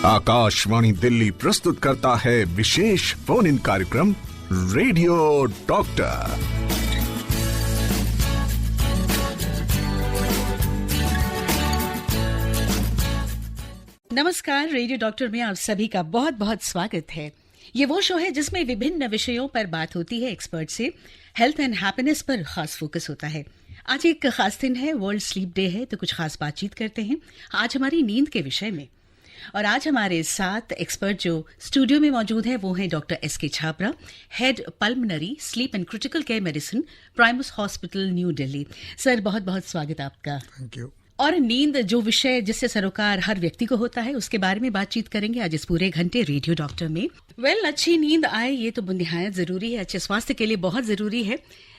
आकाशवाणी दिल्ली प्रस्तुत करता है विशेष फोन इन कार्यक्रम रेडियो डॉक्टर। नमस्कार, रेडियो डॉक्टर में आप सभी का बहुत बहुत स्वागत है। ये वो शो है जिसमें विभिन्न विषयों पर बात होती है एक्सपर्ट से। हेल्थ एंड हैप्पीनेस पर खास फोकस होता है। आज एक खास दिन है, वर्ल्ड स्लीप डे है, तो कुछ खास बातचीत करते हैं आज हमारी नींद के विषय में। और आज हमारे साथ एक्सपर्ट जो स्टूडियो में मौजूद है वो हैं doctor S K. Chhabra, head pulmonary sleep and critical care medicine, Primus hospital, new Delhi. Sir, बहुत बहुत स्वागत आपका। Thank you. और नींद जो विषय जिससे सरोकार हर व्यक्ति को होता है, उसके बारे में बातचीत करेंगे आज इस पूरे घंटे रेडियो डॉक्टर में। अच्छी नींद आए ये तो निहायत जरूरी है, अच्छे स्वास्थ्य के लिए बहुत जरूरी है।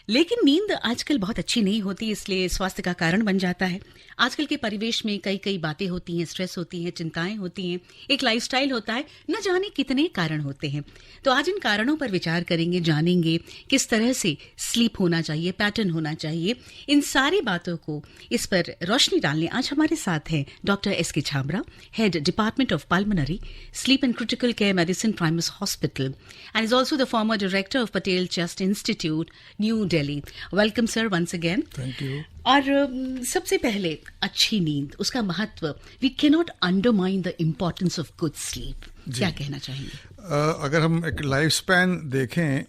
लेकिन नींद आजकल बहुत अच्छी नहीं होती, इसलिए स्वास्थ्य का कारण बन जाता है। आजकल के परिवेश में कई बातें होती हैं, स्ट्रेस होती हैं, चिंताएं होती हैं, एक लाइफस्टाइल होता है, न जाने कितने कारण होते हैं। तो आज इन कारणों पर विचार करेंगे, जानेंगे किस तरह से स्लीप होना चाहिए, पैटर्न होना चाहिए। इन सारी बातों को इस पर रोशनी डालने आज हमारे साथ हैं doctor S K. Chhabra, head department of pulmonary sleep and critical care medicine, Primus hospital, and is also the former director of Patel chest institute, new Delhi. Welcome sir once again. Thank you. और सबसे पहले अच्छी नींद, उसका महत्व। We can not undermine the importance of good sleep. क्या कहना चाहेंगे? अगर हम एक लाइफ स्पैन देखें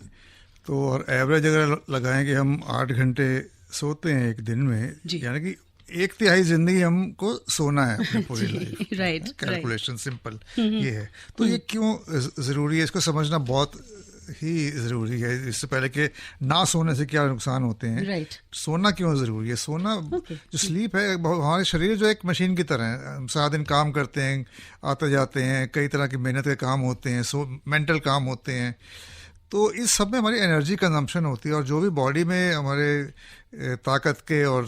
तो और एवरेज अगर लगाएं कि हम 8 घंटे सोते हैं एक दिन में, यानी कि 1/3 जिंदगी हमको सोना है अपनी पूरी लाइफ। राइट, कैलकुलेशन सिंपल ये है। तो ये क्यों जरूरी है, इसको समझना बहुत ही जरूरी है। इससे पहले कि ना सोने से क्या नुकसान होते हैं, सोना क्यों जरूरी है। सोना जो स्लीप है, हमारे शरीर जो एक मशीन की तरह है। हम सारा दिन काम करते हैं, आते जाते हैं, कई तरह की मेहनत के काम होते हैं, मेंटल काम होते हैं। तो इस सब में हमारी एनर्जी कंजम्पशन होती है, और जो भी बॉडी में हमारे ताकत के और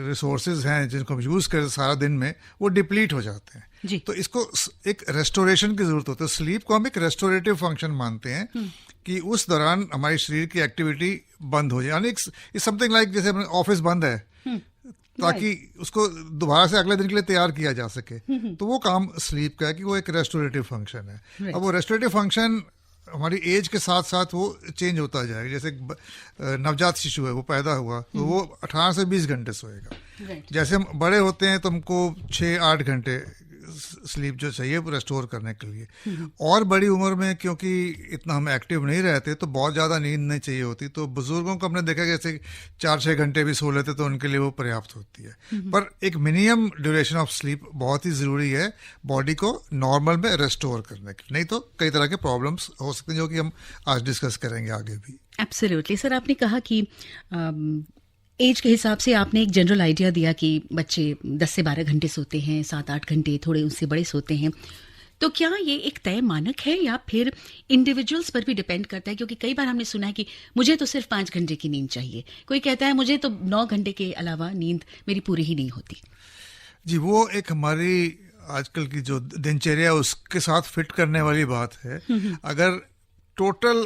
रिसोर्सेज हैं जिनको हम यूज़ करते सारा दिन में, वो डिप्लीट हो जाते हैं। तो इसको एक रेस्टोरेशन की जरूरत होती है। स्लीप को हम एक रेस्टोरेटिव फंक्शन मानते हैं कि उस दौरान हमारी शरीर की एक्टिविटी बंद हो जाए। यानी इट्स समथिंग लाइक जैसे ऑफिस बंद है ताकि उसको दोबारा से अगले दिन के लिए तैयार किया जा सके। तो वो काम स्लीप का है कि वो एक रेस्टोरेटिव फंक्शन है। अब वो रेस्टोरेटिव फंक्शन हमारी एज के साथ साथ वो चेंज होता जाएगा। जैसे नवजात शिशु है, वो पैदा हुआ तो वो 18 से 20 घंटे सोएगा। जैसे हम बड़े होते हैं तो हमको 6-8 घंटे स्लीप जो चाहिए वो रेस्टोर करने के लिए। और बड़ी उम्र में क्योंकि इतना हम एक्टिव नहीं रहते तो बहुत ज़्यादा नींद नहीं चाहिए होती। तो बुजुर्गों को हमने देखा जैसे 4-6 घंटे भी सो लेते तो उनके लिए वो पर्याप्त होती है। पर एक मिनिमम ड्यूरेशन ऑफ स्लीप बहुत ही ज़रूरी है बॉडी को नॉर्मल में रेस्टोर करने के। नहीं तो कई तरह के प्रॉब्लम्स हो सकते हैं जो कि हम आज डिस्कस करेंगे आगे भी। एब्सोल्युटली सर, आपने कहा कि एज के हिसाब से आपने एक जनरल आइडिया दिया कि बच्चे 10 से 12 घंटे सोते हैं, 7-8 घंटे, थोड़े उससे बड़े सोते हैं। तो क्या ये एक तय मानक है या फिर इंडिविजुअल्स पर भी डिपेंड करता है? क्योंकि कई बार हमने सुना है कि मुझे तो सिर्फ 5 घंटे की नींद चाहिए, कोई कहता है मुझे तो 9 घंटे के अलावा नींद मेरी पूरी ही नहीं होती। जी, वो एक हमारी आजकल की जो दिनचर्या उसके साथ फिट करने वाली बात है। अगर टोटल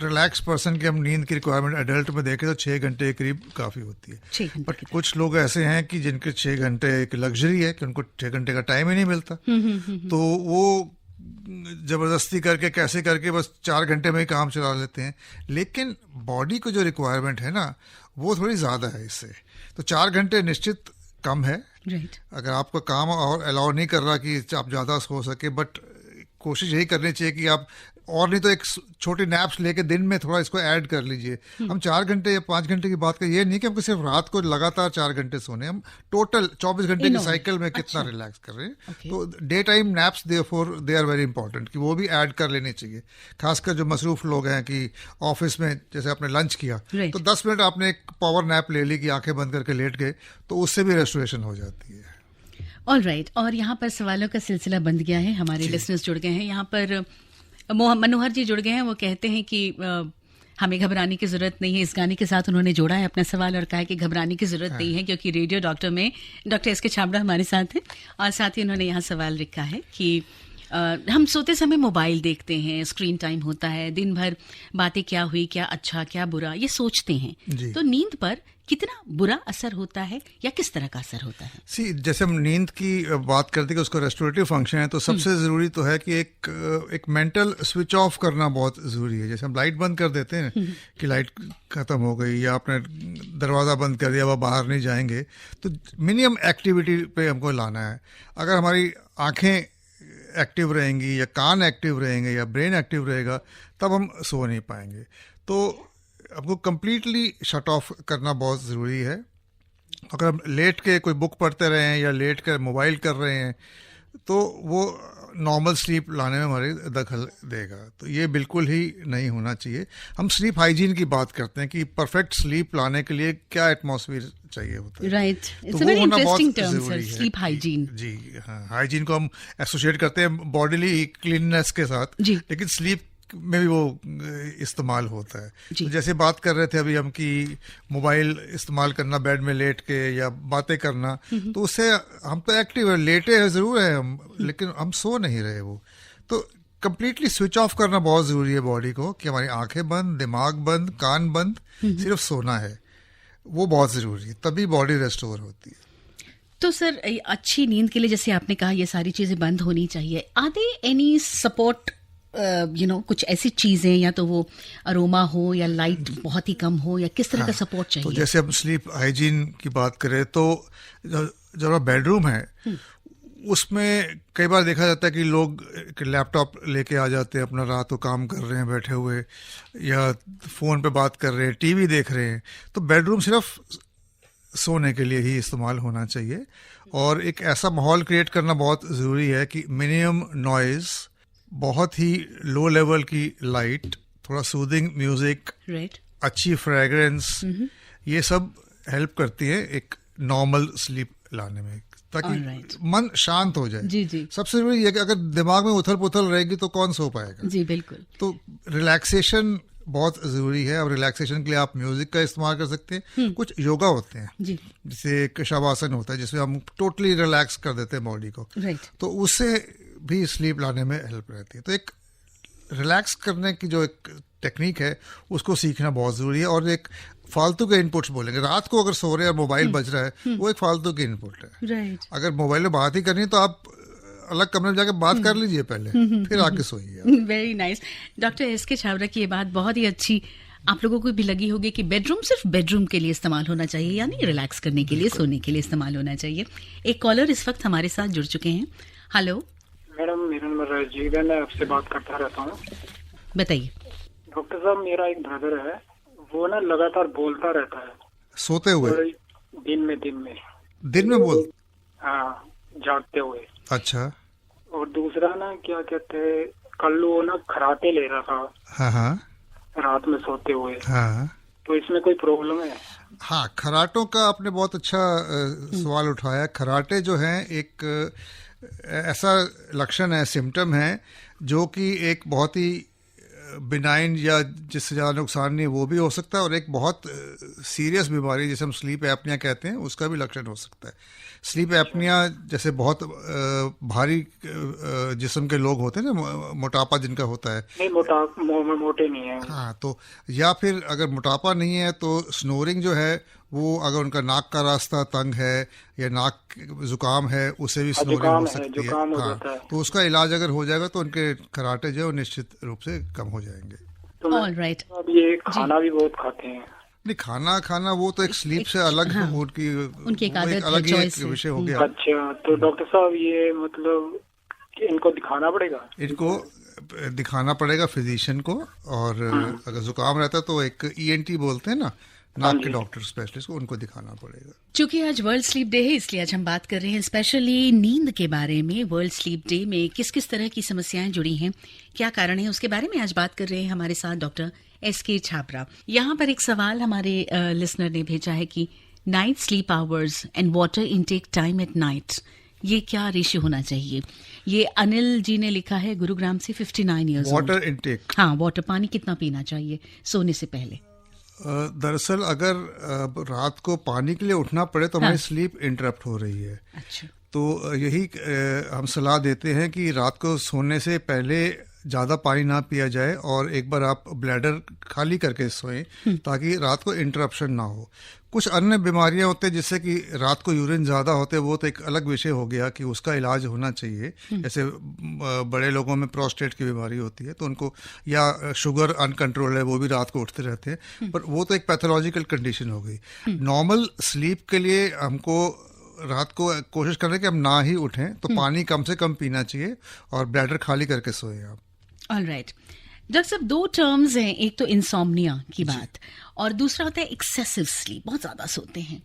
रिलैक्स पर्सन की हम नींद की रिक्वायरमेंट एडल्ट में देखें तो 6 घंटे के करीब काफ़ी होती है। बट कुछ लोग ऐसे हैं कि जिनके 6 घंटे एक लग्जरी है कि उनको 6 घंटे का टाइम ही नहीं मिलता। तो वो जबरदस्ती करके कैसे करके बस 4 घंटे में ही काम चला लेते हैं। लेकिन बॉडी को जो रिक्वायरमेंट है ना, वो थोड़ी ज़्यादा है इससे। तो 4 घंटे निश्चित कम है। अगर आपका काम और अलाउ नहीं कर रहा कि आप ज़्यादा सो सके, बट कोशिश यही करनी चाहिए कि आप और नहीं तो एक छोटी नैप्स लेके दिन में थोड़ा इसको ऐड कर लीजिए। हम 4 घंटे या 5 घंटे की बात करें, ये नहीं कि हमको सिर्फ रात को लगातार 4 घंटे सोने, हम टोटल 24 घंटे की साइकिल में कितना रिलैक्स कर रहे हैं। तो day time naps therefore they are very important कि वो भी ऐड कर लेनी चाहिए। खासकर जो मसरूफ लोग हैं कि ऑफिस में जैसे आपने लंच किया तो 10 मिनट आपने एक पावर नैप ले ली कि आंखें बंद करके लेट गए, तो उससे भी रेस्टोरेशन हो जाती है। ऑलराइट, और यहाँ पर सवालों का सिलसिला बंद गया है। हमारे लिसनर्स जुड़ गए हैं। यहाँ पर मनोहर जी जुड़ गए हैं। वो कहते हैं कि हमें घबराने की जरूरत नहीं है। इस गाने के साथ उन्होंने जोड़ा है अपना सवाल और कहा है कि घबराने की जरूरत नहीं है, क्योंकि रेडियो डॉक्टर में डॉक्टर एस.के. छाबरा हमारे साथ हैं। और साथ ही उन्होंने यहाँ सवाल लिखा है कि हम सोते समय मोबाइल देखते हैं, स्क्रीन टाइम होता है, दिन भर बातें क्या हुई, क्या अच्छा क्या बुरा, ये सोचते हैं। तो नींद पर कितना बुरा असर होता है या किस तरह का असर होता है? जैसे हम नींद की बात करते हैं कि उसका रेस्टोरेटिव फंक्शन है, तो सबसे ज़रूरी तो है कि एक मेंटल स्विच ऑफ करना बहुत ज़रूरी है। जैसे हम लाइट बंद कर देते हैं कि लाइट ख़त्म हो गई या आपने दरवाज़ा बंद कर दिया, वह बाहर नहीं जाएंगे, तो मिनिमम एक्टिविटी पे हमको लाना है। अगर हमारी आँखें एक्टिव रहेंगी या कान एक्टिव रहेंगे या ब्रेन एक्टिव रहेगा, तब हम सो नहीं पाएंगे। तो आपको कम्प्लीटली शट ऑफ करना बहुत ज़रूरी है। अगर हम लेट के कोई बुक पढ़ते रहे हैं या लेट कर मोबाइल कर रहे हैं, तो वो नॉर्मल स्लीप लाने में हमारी दखल देगा। तो ये बिल्कुल ही नहीं होना चाहिए। हम स्लीप हाइजीन की बात करते हैं कि परफेक्ट स्लीप लाने के लिए क्या एटमॉस्फेयर चाहिए होता है। Right, it's a very interesting term sir, sleep hygiene. जी हाँ, हाइजीन को हम एसोसिएट करते हैं बॉडीली क्लीननेस के साथ, लेकिन स्लीप में भी वो इस्तेमाल होता है। तो जैसे बात कर रहे थे अभी हम कि मोबाइल इस्तेमाल करना बेड में लेट के या बातें करना, तो उससे हम तो एक्टिव है, लेटे हैं ज़रूर है हम, लेकिन हम सो नहीं रहे। वो तो कंप्लीटली स्विच ऑफ करना बहुत ज़रूरी है बॉडी को, कि हमारी आंखें बंद, दिमाग बंद, कान बंद, सिर्फ सोना है, वो बहुत ज़रूरी है, तभी बॉडी रेस्टोर होती है। तो सर अच्छी नींद के लिए जैसे आपने कहा ये सारी चीज़ें बंद होनी चाहिए, आर देयर एनी सपोर्ट कुछ ऐसी चीजें, या तो वो अरोमा हो या लाइट बहुत ही कम हो, या किस तरह का सपोर्ट चाहिए? तो जैसे हम स्लीप हाइजीन की बात करें, तो जो बेडरूम है उसमें कई बार देखा जाता है कि लोग लैपटॉप लेके आ जाते हैं, अपना रात को काम कर रहे हैं बैठे हुए, या फ़ोन पे बात कर रहे हैं, टीवी देख रहे हैं। तो बेडरूम सिर्फ सोने के लिए ही इस्तेमाल होना चाहिए, और एक ऐसा माहौल क्रिएट करना बहुत ज़रूरी है कि मिनिमम नॉइज़, बहुत ही लो लेवल की लाइट, थोड़ा सूदिंग म्यूजिक, अच्छी फ्रेग्रेंस, ये सब हेल्प करती है एक नॉर्मल स्लीप लाने में, ताकि मन शांत हो जाए। जी। सबसे जरूरी है कि अगर दिमाग में उथल पुथल रहेगी तो कौन सो पाएगा। जी बिल्कुल। तो रिलैक्सेशन बहुत ज़रूरी है, और रिलैक्सेशन के लिए आप म्यूजिक का इस्तेमाल कर सकते हैं। कुछ योगा होते हैं जैसे एक शवासन होता है, जिसमें हम टोटली रिलैक्स कर देते हैं बॉडी को, तो उससे भी स्लीप लाने में हेल्प रहती है। तो एक रिलैक्स करने की जो एक टेक्निक है उसको सीखना बहुत ज़रूरी है। और एक फालतू के इनपुट्स बोलेंगे, रात को अगर सो रहे हैं और मोबाइल बज रहा है, वो एक फालतू की इनपुट है। अगर मोबाइल में बात ही करनी है तो आप अलग कमरे में जाकर बात कर लीजिए पहले, फिर आके सोइए। Very nice. Doctor SK. Chhabra की ये बात बहुत ही अच्छी आप लोगों को भी लगी होगी कि बेडरूम सिर्फ बेडरूम के लिए इस्तेमाल होना चाहिए, यानी रिलैक्स करने के लिए, सोने के लिए इस्तेमाल होना चाहिए। एक कॉलर इस वक्त हमारे साथ जुड़ चुके हैं। हेलो मैडम, मेरा नाम राजीव है, मैं आपसे बात करता रहता हूँ। बताइए। डॉक्टर साहब, मेरा एक ब्रदर है, वो ना लगातार बोलता रहता है सोते हुए, दिन में बोल, हाँ, जागते हुए। अच्छा। और दूसरा ना क्या कहते हैं, कल वो ना खराटे ले रहा था। हाँ, रात में सोते हुए। हाँ, तो इसमें कोई प्रॉब्लम है? हाँ, खराटों का आपने बहुत अच्छा सवाल उठाया। खराटे जो हैं एक ऐसा लक्षण है, सिम्टम है, जो कि एक बहुत ही बिनाइन या जिससे ज़्यादा नुकसान नहीं वो भी हो सकता है, और एक बहुत सीरियस बीमारी जिसे हम स्लीप एपनिया कहते हैं उसका भी लक्षण हो सकता है। स्लीप एपनिया जैसे बहुत भारी जिस्म के लोग होते हैं ना, मोटापा जिनका होता है। नहीं, मोटे नहीं है। हाँ, तो या फिर अगर मोटापा नहीं है तो स्नोरिंग जो है वो, अगर उनका नाक का रास्ता तंग है या नाक जुकाम है, उसे भी स्नोरिंग हो सकती है। हाँ, तो उसका इलाज अगर हो जाएगा तो उनके खराटे जो है निश्चित रूप से कम हो जाएंगे। तो ऑलराइट। अब ये खाना भी बहुत खाते हैं। नहीं, खाना वो तो एक स्लीप से अलग उनकी एक अलग ही एक विषय हो गया। अच्छा, तो डॉक्टर साहब ये मतलब इनको दिखाना पड़ेगा? इनको दिखाना पड़ेगा फिजिशियन को, और अगर जुकाम रहता है तो एक ENT बोलते हैं ना, नाक के डॉक्टर स्पेशलिस्ट को, उनको दिखाना पड़ेगा। चूंकि आज वर्ल्ड स्लीप डे है, इसलिए आज हम बात कर रहे हैं स्पेशली नींद के बारे में। वर्ल्ड स्लीप डे में किस किस तरह की समस्याएं जुड़ी हैं, क्या कारण है, उसके बारे में आज बात कर रहे हैं हमारे साथ डॉक्टर S.के. छाबड़ा। यहाँ पर एक सवाल हमारे लिसनर ने भेजा है कि night sleep hours and water intake time at night, ये क्या रेशियो होना चाहिए? ये अनिल जी ने लिखा है गुरुग्राम से, 59 ईयर्स। वाटर इनटेक, हाँ, वाटर, पानी कितना पीना चाहिए सोने से पहले? दरअसल अगर रात को पानी के लिए उठना पड़े तो हमारी स्लीप इंटरप्ट हो रही है। अच्छा। तो यही हम सलाह देते हैं कि रात को सोने से पहले ज़्यादा पानी ना पिया जाए और एक बार आप ब्लैडर खाली करके सोएं ताकि रात को इंटरप्शन ना हो। कुछ अन्य बीमारियां होते हैं जिससे कि रात को यूरिन ज़्यादा होते हैं, वो तो एक अलग विषय हो गया कि उसका इलाज होना चाहिए। जैसे बड़े लोगों में प्रोस्टेट की बीमारी होती है तो उनको, या शुगर अनकंट्रोल है वो भी रात को उठते रहते हैं, पर वो तो एक पैथोलॉजिकल कंडीशन हो गई। नॉर्मल स्लीप के लिए हमको रात को कोशिश करें कि हम ना ही उठें, तो पानी कम से कम पीना चाहिए और ब्लैडर खाली करके सोएं आप। ऑलराइट डॉक्टर साहब, 2 टर्म्स हैं, एक तो इंसोम्निया की बात और दूसरा होता है एक्सेसिव स्लीप, बहुत ज्यादा सोते हैं।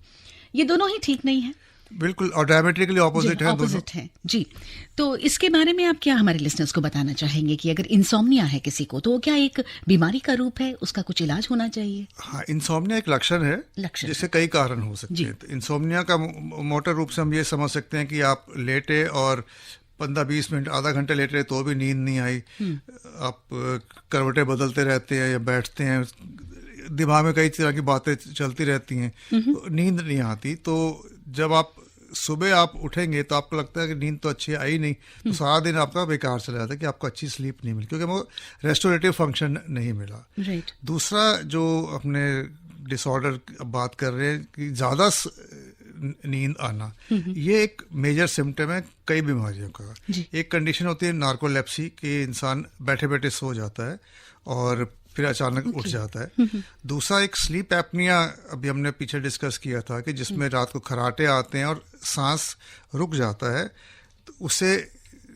ये दोनों ही ठीक नहीं है। बिल्कुल, और डायमेट्रिकली ऑपोजिट है, ऑपोजिट है जी। तो इसके बारे में आप क्या हमारे लिसनर्स को बताना चाहेंगे कि अगर इंसोम्निया है किसी को, तो वो क्या एक बीमारी का रूप है, उसका कुछ इलाज होना चाहिए? हाँ, इंसोम्निया एक लक्षण है जिससे कई कारण हो सकते हैं। तो इंसोम्निया का मोटा रूप से हम ये समझ सकते हैं कि आप लेटे और 15-20 मिनट, आधा घंटा लेट रहे तो भी नींद नहीं आई, आप करवटें बदलते रहते हैं या बैठते हैं, दिमाग में कई तरह की बातें चलती रहती हैं, तो नींद नहीं आती। तो जब आप सुबह आप उठेंगे तो आपको लगता है कि नींद तो अच्छी आई नहीं, तो सारा दिन आपका बेकार चला जाता है कि आपको अच्छी स्लीप नहीं मिली, क्योंकि वो रेस्टोरेटिव फंक्शन नहीं मिला। दूसरा जो अपने डिसऑर्डर बात कर रहे हैं कि ज़्यादा नींद आना, ये एक मेजर सिम्टम है कई बीमारियों का। एक कंडीशन होती है नार्कोलेप्सी, कि इंसान बैठे बैठे सो जाता है और फिर अचानक उठ जाता है। दूसरा एक स्लीप एपनिया, अभी हमने पीछे डिस्कस किया था, कि जिसमें रात को खराटे आते हैं और सांस रुक जाता है, तो उससे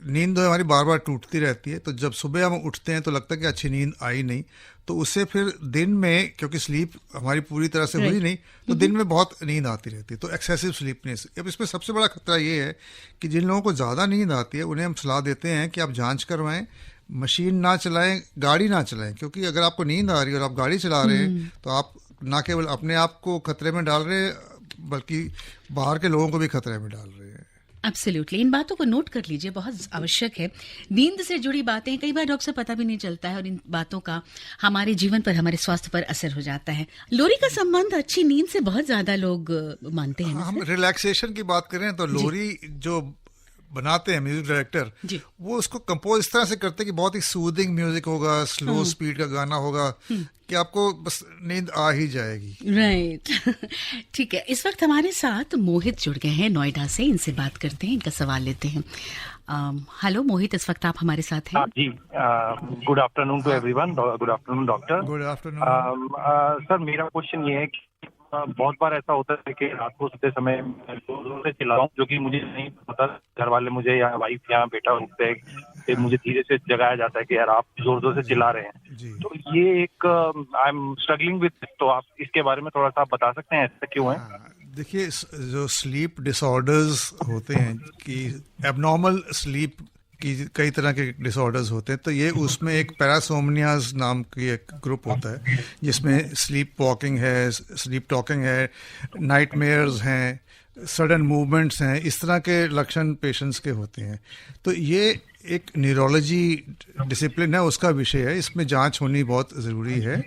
नींद हमारी बार बार टूटती रहती है। तो जब सुबह हम उठते हैं तो लगता है कि अच्छी नींद आई नहीं, तो उससे फिर दिन में, क्योंकि स्लीप हमारी पूरी तरह से हुई नहीं, तो दिन में बहुत नींद आती रहती है, तो एक्सेसिव स्लीपनेस। अब इसमें सबसे बड़ा खतरा ये है कि जिन लोगों को ज़्यादा नींद आती है उन्हें हम सलाह देते हैं कि आप जांच करवाएं, मशीन ना चलाएं, गाड़ी ना चलाएं, क्योंकि अगर आपको नींद आ रही है और आप गाड़ी चला रहे हैं तो आप ना केवल अपने आप को खतरे में डाल रहे हैं, बल्कि बाहर के लोगों को भी खतरे में डाल रहे हैं। एब्सोल्युटली, इन बातों को नोट कर लीजिए, बहुत आवश्यक है। नींद से जुड़ी बातें कई बार डॉक्टर से पता भी नहीं चलता है और इन बातों का हमारे जीवन पर, हमारे स्वास्थ्य पर असर हो जाता है। लोरी का संबंध अच्छी नींद से बहुत ज्यादा लोग मानते हैं। हम रिलैक्सेशन की बात करें तो लोरी जो बनाते हैं म्यूजिक डायरेक्टर, वो उसको कंपोज इस तरह से करते हैं कि बहुत ही सूदिंग म्यूजिक होगा, स्लो स्पीड का गाना होगा कि आपको बस नींद आ ही जाएगी। राइट ठीक है, इस वक्त हमारे साथ मोहित जुड़ गए हैं नोएडा से, इनसे बात करते हैं, इनका सवाल लेते हैं। हेलो मोहित, इस वक्त आप हमारे साथ हैं। जी, good afternoon to everyone. Good afternoon doctor. Good afternoon sir, मेरा क्वेश्चन ये है कि बहुत बार ऐसा होता है कि रात को सोते समय जोर से चिल्लाता हूँ, जो कि मुझे नहीं पता, घर वाले मुझे या वाइफ या बेटा उठते हैं, फिर मुझे धीरे से जगाया जाता है कि यार आप जोर से चिल्ला रहे हैं। तो ये एक आई एम स्ट्रगलिंग विद, तो आप इसके बारे में थोड़ा सा बता सकते हैं ऐसा क्यों है? देखिए, जो स्लीप डिसऑर्डर्स होते हैं, कि एबनॉर्मल स्लीप की कई तरह के डिसऑर्डर्स होते हैं, तो ये उसमें एक पैरासोमनियाज नाम की एक ग्रुप होता है, जिसमें स्लीप वॉकिंग है, स्लीप टॉकिंग है, नाइटमेयर्स हैं, सडन मूवमेंट्स हैं, इस तरह के लक्षण पेशेंट्स के होते हैं। तो ये एक न्यूरोलॉजी डिसिप्लिन है, उसका विषय है, इसमें जांच होनी बहुत ज़रूरी है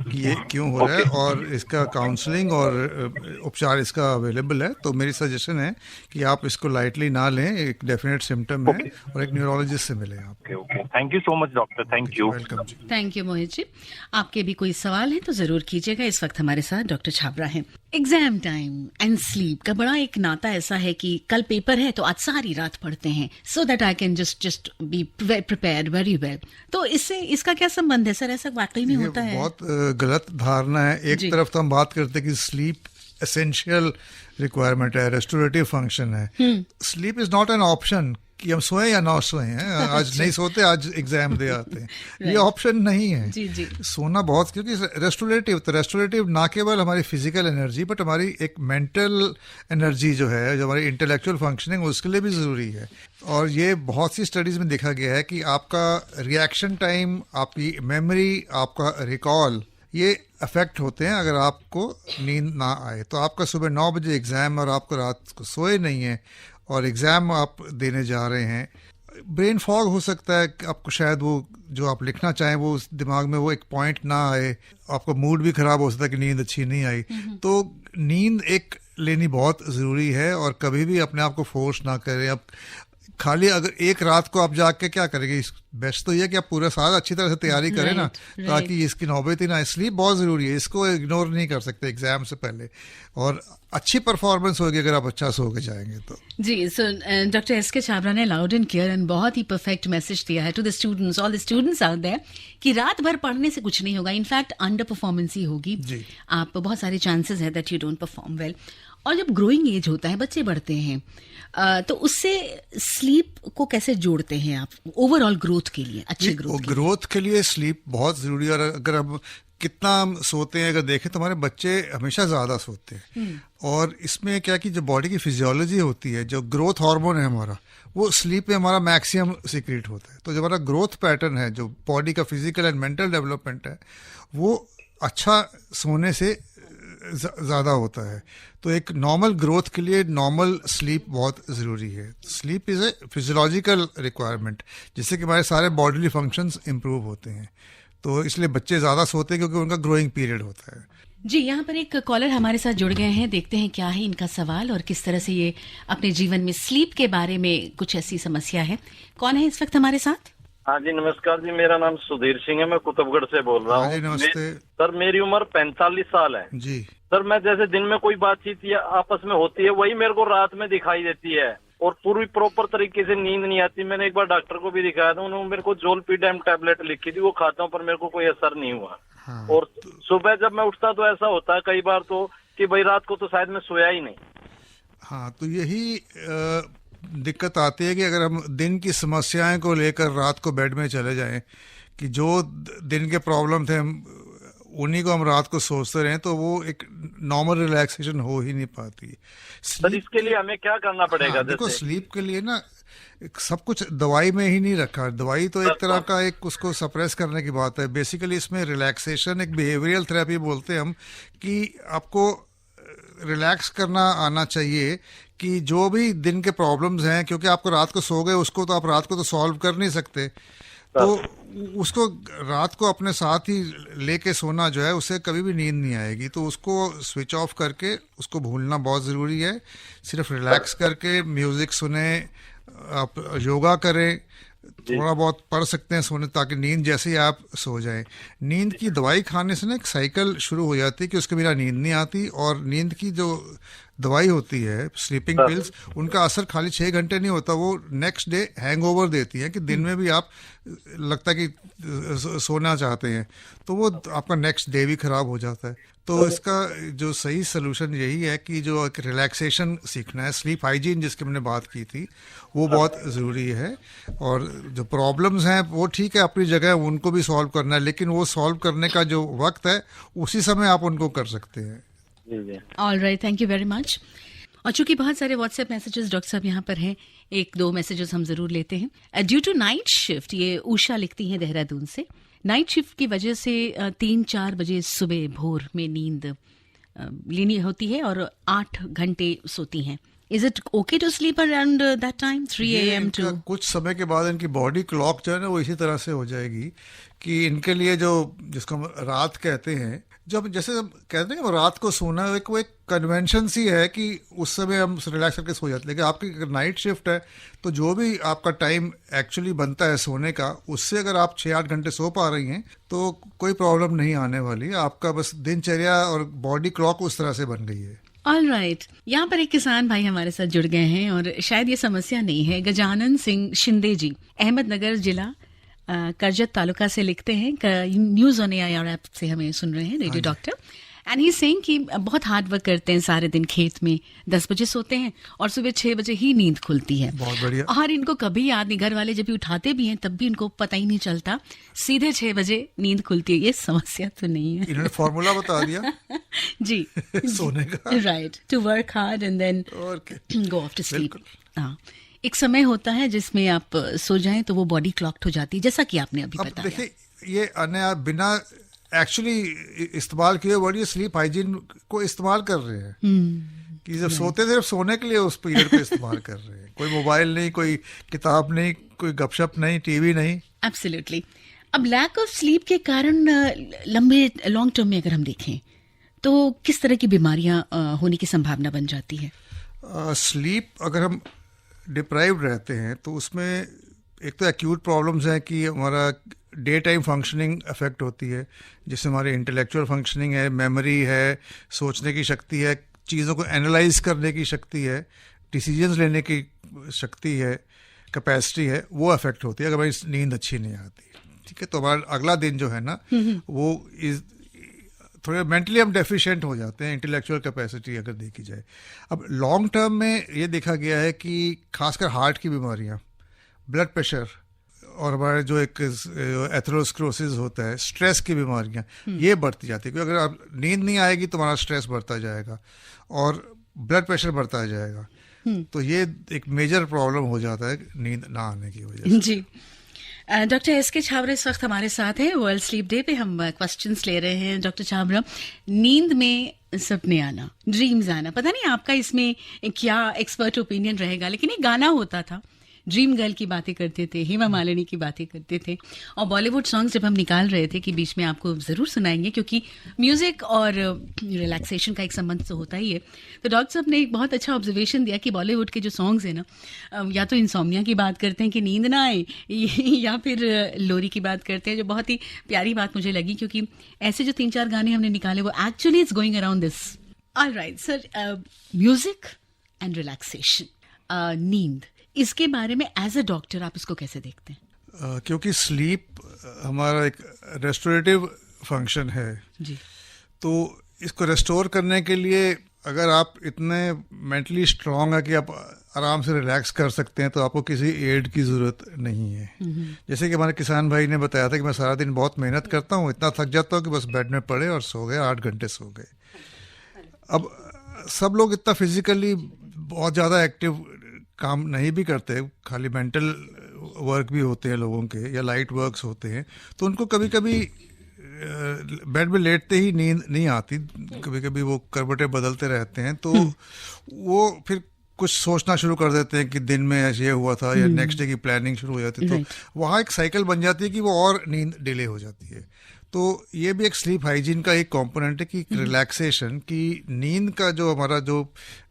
कि ये क्यों हो रहा है, और इसका काउंसलिंग और उपचार इसका अवेलेबल है। तो मेरी सजेशन है कि आप इसको लाइटली ना लें, एक डेफिनेट सिम्टम है, और एक न्यूरोलॉजिस्ट से मिलें आप। Thank you so much doctor, thank you. Welcome ji. Thank you Mohit ji. आपके भी कोई सवाल है तो जरूर कीजिएगा। इस वक्त हमारे साथ डॉक्टर छाबरा हैं। एग्जाम टाइम एंड स्लीप का बड़ा एक नाता ऐसा है कि कल पेपर है तो आज सारी रात पढ़ते हैं, so that I can just be prepared very well. तो इससे इसका क्या संबंध है सर? ऐसा वाकई में होता है? बहुत गलत धारणा है। एक तरफ तो हम बात करते हैं कि स्लीप एसेंशियल रिक्वायरमेंट है, रेस्टोरेटिव फंक्शन है। Sleep is not an option कि हम सोएं या ना सोएं। आज नहीं सोते, आज एग्जाम दे आते हैं, ये ऑप्शन नहीं है। जी। सोना बहुत, क्योंकि रेस्टोरेटिव ना केवल हमारी फिजिकल एनर्जी बट हमारी एक मेंटल एनर्जी जो है, जो हमारी इंटेलेक्चुअल फंक्शनिंग, उसके लिए भी ज़रूरी है। और ये बहुत सी स्टडीज़ में देखा गया है कि आपका रिएक्शन टाइम, आपकी मेमोरी, आपका रिकॉल, ये अफेक्ट होते हैं अगर आपको नींद ना आए। तो आपका सुबह 9 बजे एग्ज़ाम और आपको रात को सोए नहीं है और एग्ज़ाम आप देने जा रहे हैं, ब्रेन फॉग हो सकता है कि आपको शायद वो जो आप लिखना चाहें वो उस दिमाग में वो एक पॉइंट ना आए, आपका मूड भी ख़राब हो सकता है कि नींद अच्छी नहीं आई। तो नींद एक लेनी बहुत ज़रूरी है और कभी भी अपने आप को फोर्स ना करें। अब खाली अगर एक रात को आप जाके क्या करेंगे, बेस्ट तो ये कि आप पूरा साल अच्छी तरह से तैयारी करें ना, ताकि इसकी नौबत ही ना। स्लीप बहुत ज़रूरी है, इसको इग्नोर नहीं कर सकते एग्जाम से पहले, और अच्छी परफॉर्मेंस होगी अगर आप अच्छा सो के जाएंगे तो। जी, सो डॉक्टर एस के छाबड़ा ने लाउड एंड क्लियर एंड बहुत ही परफेक्ट मैसेज दिया है to the students, all the students out there, कि रात भर पढ़ने से कुछ नहीं होगा, इनफैक्ट अंडर परफॉर्मेंस ही होगी। आप बहुत सारे चांसेस है that you don't perform well. और जब ग्रोइंग एज होता है, बच्चे बढ़ते हैं, तो उससे स्लीप को कैसे जोड़ते हैं आप ओवरऑल ग्रोथ के लिए, अच्छे ग्रोथ के लिए स्लीप बहुत ज़रूरी है। और अगर अब कितना हम सोते हैं अगर देखें तो हमारे बच्चे हमेशा ज़्यादा सोते हैं, और इसमें क्या कि जो बॉडी की फिजियोलॉजी होती है, जो ग्रोथ हार्मोन है हमारा, वो स्लीप में हमारा मैक्सिमम सीक्रेट होता है। तो जो हमारा ग्रोथ पैटर्न है, जो बॉडी का फिजिकल एंड मेंटल डेवलपमेंट है, वो अच्छा सोने से ज़्यादा होता है। तो एक नॉर्मल ग्रोथ के लिए नॉर्मल स्लीप बहुत ज़रूरी है। Sleep is a physiological requirement, जिससे कि हमारे सारे बॉडीली फंक्शंस इम्प्रूव होते हैं। तो इसलिए बच्चे ज़्यादा सोते हैं क्योंकि उनका ग्रोइंग पीरियड होता है। जी, यहाँ पर एक कॉलर हमारे साथ जुड़ गए हैं, देखते हैं क्या है इनका सवाल और किस तरह से ये अपने जीवन में स्लीप के बारे में कुछ ऐसी समस्या है। कौन है इस वक्त हमारे साथ? हाँ जी, नमस्कार जी, मेरा नाम सुधीर सिंह है, मैं कुतुबगढ़ से बोल रहा हूँ। नमस्ते सर, मेरी उम्र 45 साल है जी। सर, मैं जैसे दिन में कोई बातचीत या आपस में होती है, वही मेरे को रात में दिखाई देती है, और पूरी प्रॉपर तरीके से नींद नहीं आती। मैंने एक बार डॉक्टर को भी दिखाया था, उन्होंने मेरे को जोलपीडेम टैबलेट लिखी थी, वो खाता हूँ पर मेरे को कोई असर नहीं हुआ। हाँ, और सुबह जब मैं उठता तो ऐसा होता है कई बार तो कि भाई रात को तो शायद मैं सोया ही नहीं। हाँ, तो यही दिक्कत आती है कि अगर हम दिन की समस्याएं को लेकर रात को बेड में चले जाएं, कि जो दिन के प्रॉब्लम थे उन्हीं को हम रात को सोचते रहें, तो वो एक नॉर्मल रिलैक्सेशन हो ही नहीं पाती। सर, इसके लिए हमें क्या करना पड़ेगा? हाँ, देखो, स्लीप के लिए ना सब कुछ दवाई में ही नहीं रखा। दवाई तो एक तरह का एक उसको सप्रेस करने की बात है। बेसिकली इसमें रिलैक्सेशन, एक बिहेवियरल थेरेपी बोलते हैं हम, कि आपको रिलैक्स करना आना चाहिए, कि जो भी दिन के प्रॉब्लम्स हैं, क्योंकि आपको रात को सो गए, उसको तो आप रात को तो सॉल्व कर नहीं सकते, तो उसको रात को अपने साथ ही लेके सोना जो है, उससे कभी भी नींद नहीं आएगी। तो उसको स्विच ऑफ करके उसको भूलना बहुत ज़रूरी है। सिर्फ रिलैक्स करके म्यूज़िक सुने, आप योगा करें, थोड़ा बहुत पढ़ सकते हैं सोने, ताकि नींद जैसे ही आप सो जाएं। नींद की दवाई खाने से ना एक साइकिल शुरू हो जाती है कि उसके बिना नींद नहीं आती, और नींद की जो दवाई होती है, स्लीपिंग पिल्स, उनका असर खाली 6 घंटे नहीं होता, वो नेक्स्ट डे हैंगओवर देती है, कि दिन में भी आप लगता है कि सोना चाहते हैं, तो वो आपका नेक्स्ट डे भी खराब हो जाता है। तो इसका जो सही सोल्यूशन यही है कि जो एक रिलैक्सेशन सीखना है, स्लीप हाइजीन जिसकी मैंने बात की थी, वो बहुत ज़रूरी है। और जो प्रॉब्लम्स हैं वो ठीक है अपनी जगह, उनको भी सॉल्व करना है, लेकिन वो सॉल्व करने का जो वक्त है उसी समय आप उनको कर सकते हैं। All right, thank you very much. और चूंकि बहुत सारे व्हाट्सएप मैसेजेस डॉक्टर साहब यहाँ पर हैं, 1-2 मैसेजेस हम जरूर लेते हैं। ड्यू टू नाइट शिफ्ट, ये उषा लिखती हैं देहरादून से, नाइट शिफ्ट की वजह से 3-4 बजे सुबह भोर में नींद लेनी होती है और 8 घंटे सोती हैं। Is it okay to sleep around that time, 3 a.m. to? कुछ समय के बाद इनकी बॉडी क्लॉक जो है ना, वो इसी तरह से हो जाएगी कि इनके लिए जो जिसको हम रात कहते हैं, जब जैसे हम कहते हैं कि रात को सोना वो एक कन्वेंशन सी है कि उस समय हम रिलैक्स करके सो जाते हैं। लेकिन आपकी अगर नाइट शिफ्ट है तो जो भी आपका टाइम एक्चुअली बनता है सोने का, उससे अगर आप 6-8 घंटे सो पा रही हैं तो कोई प्रॉब्लम नहीं आने वाली। आपका बस दिनचर्या और बॉडी क्लॉक उस तरह से बन गई है। ऑल राइट, यहाँ पर एक किसान भाई हमारे साथ जुड़ गए हैं और शायद ये समस्या नहीं है। गजानन सिंह शिंदे जी, अहमदनगर जिला करजत तालुका से लिखते हैं, न्यूज ऑन एआईआर ऐप से हमें सुन रहे हैं, radio doctor. And he saying कि बहुत हार्ड वर्क करते हैं सारे दिन, खेत में 10 बजे सोते हैं और सुबह 6 बजे ही नींद खुलती है। बहुत बढ़िया। और इनको कभी याद नहीं, घर वाले जब भी उठाते भी हैं तब भी इनको पता ही नहीं चलता, सीधे 6 बजे नींद खुलती है। ये समस्या तो नहीं है। इन्होंने फॉर्मूला बता दिया जी सोने का, right, to work hard and then go off to sleep. हाँ, एक समय होता है जिसमें आप सो जाएं तो वो बॉडी क्लॉक्ड हो जाती है, जैसा कि आपने अभी बताया। देखिए, ये अन्य बिना एक्चुअली इस्तेमाल किए वर्ड, ये स्लीप हाइजीन को इस्तेमाल कर रहे हैं कि जब सोते सिर्फ सोने के लिए उस पीरियड को इस्तेमाल कर रहे हैं। कोई मोबाइल नहीं, कोई किताब नहीं, कोई गपशप नहीं, टीवी नहीं। एब्सोल्युटली। अब लैक ऑफ स्लीप के कारण लंबे लॉन्ग टर्म में अगर हम देखें तो किस तरह की बीमारियां होने की संभावना बन जाती है? स्लीप अगर हम डिप्राइव्ड रहते हैं तो उसमें एक तो एक्यूट प्रॉब्लम्स हैं कि हमारा डे टाइम फंक्शनिंग अफेक्ट होती है, जिससे हमारी इंटेलेक्चुअल फंक्शनिंग है, मेमोरी है, सोचने की शक्ति है, चीज़ों को एनालाइज करने की शक्ति है, डिसीजंस लेने की शक्ति है, कैपेसिटी है, वो अफेक्ट होती है अगर हमारी नींद अच्छी नहीं आती। ठीक है, तो हमारा अगला दिन जो है ना वो थोड़े मेंटली हम डेफिशिएंट हो जाते हैं, इंटेलेक्चुअल कैपेसिटी अगर देखी जाए। अब लॉन्ग टर्म में ये देखा गया है कि खासकर हार्ट की बीमारियां, ब्लड प्रेशर और हमारे जो एक एथेरोस्क्लेरोसिस होता है, स्ट्रेस की बीमारियां, ये बढ़ती जाती है। क्योंकि अगर आप नींद नहीं आएगी तो हमारा स्ट्रेस बढ़ता जाएगा और ब्लड प्रेशर बढ़ता जाएगा, तो ये एक मेजर प्रॉब्लम हो जाता है नींद ना आने की वजह से। जी, डॉक्टर एस के छाबरा इस वक्त हमारे साथ हैं। वर्ल्ड स्लीप डे पे हम क्वेश्चंस ले रहे हैं। डॉक्टर छाबरा, नींद में सपने आना, ड्रीम्स आना, पता नहीं आपका इसमें क्या एक्सपर्ट ओपिनियन रहेगा, लेकिन एक गाना होता था, ड्रीम गर्ल की बातें करते थे, हेमा मालिनी की बातें करते थे, और बॉलीवुड सॉन्ग्स जब हम निकाल रहे थे कि बीच में आपको ज़रूर सुनाएंगे क्योंकि म्यूज़िक और रिलैक्सेशन का एक संबंध तो होता ही है। तो डॉक्टर साहब ने एक बहुत अच्छा ऑब्जर्वेशन दिया कि बॉलीवुड के जो सॉन्ग्स हैं ना, या तो इंसोम्निया की बात करते हैं कि नींद ना आए, या फिर लोरी की बात करते हैं, जो बहुत ही प्यारी बात मुझे लगी क्योंकि ऐसे जो 3-4 गाने हमने निकाले वो actually it's going around this. Alright sir, music and relaxation, नींद, इसके बारे में एज अ डॉक्टर आप इसको कैसे देखते हैं? क्योंकि स्लीप हमारा एक रेस्टोरेटिव फंक्शन है जी, तो इसको रेस्टोर करने के लिए अगर आप इतने मेंटली स्ट्रांग है कि आप आराम से रिलैक्स कर सकते हैं तो आपको किसी एड की ज़रूरत नहीं है। जैसे कि हमारे किसान भाई ने बताया था कि मैं सारा दिन बहुत मेहनत करता हूँ, इतना थक जाता हूँ कि बस बेड में पड़े और सो गए, 8 घंटे सो गए। अब सब लोग इतना फिजिकली बहुत ज़्यादा एक्टिव काम नहीं भी करते, खाली मेंटल वर्क भी होते हैं लोगों के या लाइट वर्क्स होते हैं, तो उनको कभी कभी बेड में लेटते ही नींद नहीं आती, कभी कभी वो करवटें बदलते रहते हैं, तो वो फिर कुछ सोचना शुरू कर देते हैं कि दिन में ये हुआ था या नेक्स्ट डे की प्लानिंग शुरू हो जाती है, तो वहाँ एक साइकिल बन जाती है कि वो और नींद डिले हो जाती है। तो ये भी एक स्लीप हाइजीन का एक कंपोनेंट है कि रिलैक्सेशन की, नींद का जो हमारा जो